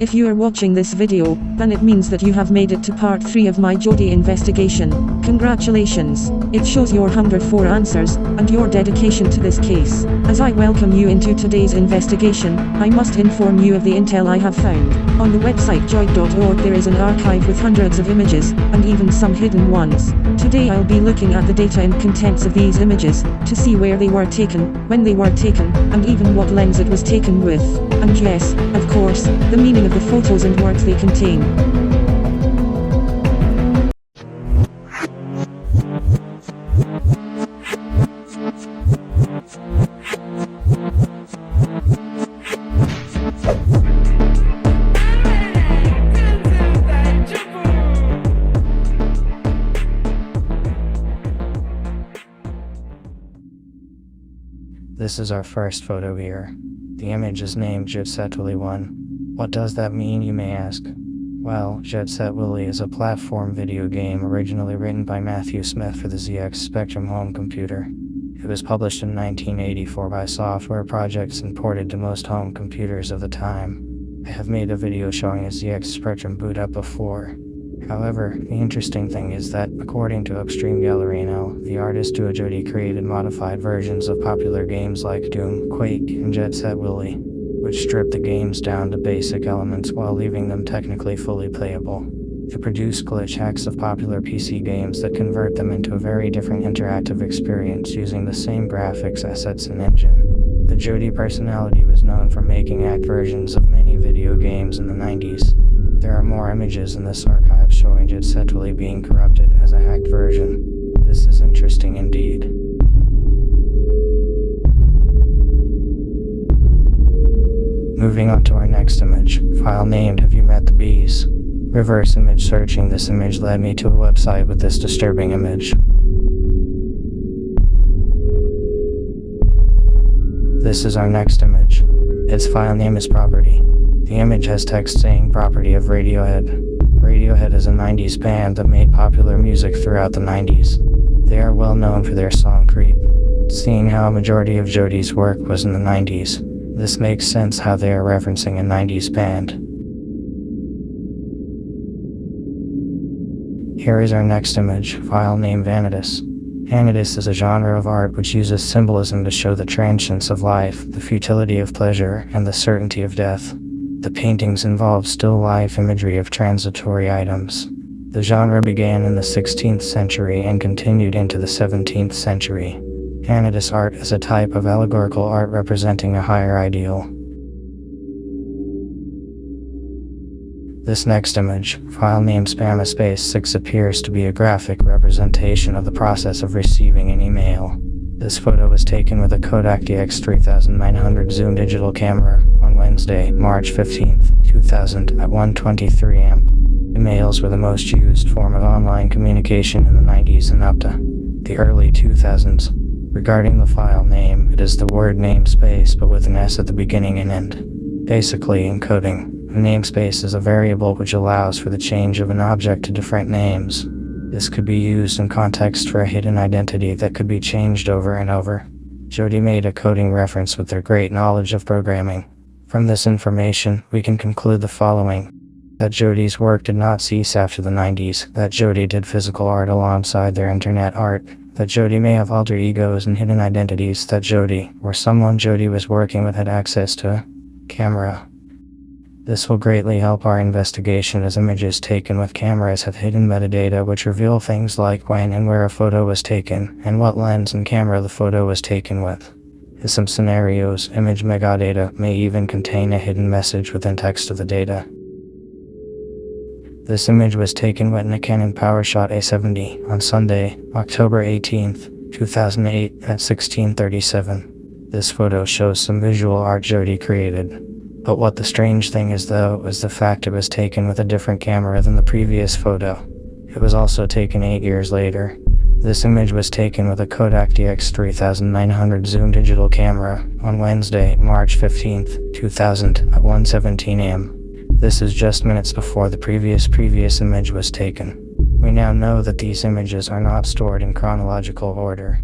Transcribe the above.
If you are watching this video, then it means that you have made it to part 3 of my jodi investigation. Congratulations! It shows your hunger for answers, and your dedication to this case. As I welcome you into today's investigation, I must inform you of the intel I have found. On the website joid.org there is an archive with hundreds of images, and even some hidden ones. Today I'll be looking at the data and contents of these images, to see where they were taken, when they were taken, and even what lens it was taken with. And yes, of course, the meaning of the photos and words they contain. This is our first photo here. The image is named Jet Willy 1. What does that mean, you may ask? Well, Jet Willy is a platform video game originally written by Matthew Smith for the ZX Spectrum home computer. It was published in 1984 by Software Projects and ported to most home computers of the time. I have made a video showing a ZX Spectrum boot up before. However, the interesting thing is that, according to Upstream Gallerino, the artist jodi created modified versions of popular games like Doom, Quake, and Jet Willy, which stripped the games down to basic elements while leaving them technically fully playable. It produced glitch hacks of popular PC games that convert them into a very different interactive experience using the same graphics, assets, and engine. The jodi personality was known for making hacked versions of many video games in the 90s. There are more images in this archive showing Jet Willy being corrupted as a hacked version. This is interesting indeed. Moving on to our next image, file named Have You Met the Bees? Reverse image searching this image led me to a website with this disturbing image. This is our next image. Its file name is Property. The image has text saying Property of Radiohead. Radiohead is a 90s band that made popular music throughout the 90s. They are well known for their song Creep. Seeing how a majority of jodi's work was in the 90s, this makes sense how they are referencing a 90s band. Here is our next image, file name Vanitas. Vanitas is a genre of art which uses symbolism to show the transience of life, the futility of pleasure, and the certainty of death. The paintings involve still life imagery of transitory items. The genre began in the 16th century and continued into the 17th century. Vanitas art is a type of allegorical art representing a higher ideal. This next image, file name Spamaspace6, appears to be a graphic representation of the process of receiving an email. This photo was taken with a Kodak DX3900 zoom digital camera on Wednesday, March 15, 2000 at 1:23 a.m. Emails were the most used form of online communication in the 90s and up to the early 2000s. Regarding the file name, it is the word namespace but with an S at the beginning and end. Basically, in coding, a namespace is a variable which allows for the change of an object to different names. This could be used in context for a hidden identity that could be changed over and over. Jodi made a coding reference with their great knowledge of programming. From this information, we can conclude the following. That jodi's work did not cease after the 90s, that jodi did physical art alongside their internet art, that jodi may have alter egos and hidden identities, that jodi, or someone jodi was working with, had access to a camera. This will greatly help our investigation as images taken with cameras have hidden metadata which reveal things like when and where a photo was taken, and what lens and camera the photo was taken with. In some scenarios, image metadata may even contain a hidden message within text of the data. This image was taken with a Canon PowerShot A70 on Sunday, October 18, 2008 at 16:37. This photo shows some visual art jodi created. But what the strange thing is though, is the fact it was taken with a different camera than the previous photo. It was also taken 8 years later. This image was taken with a Kodak DX3900 zoom digital camera on Wednesday, March 15, 2000 at 1:17 a.m. This is just minutes before the previous image was taken. We now know that these images are not stored in chronological order.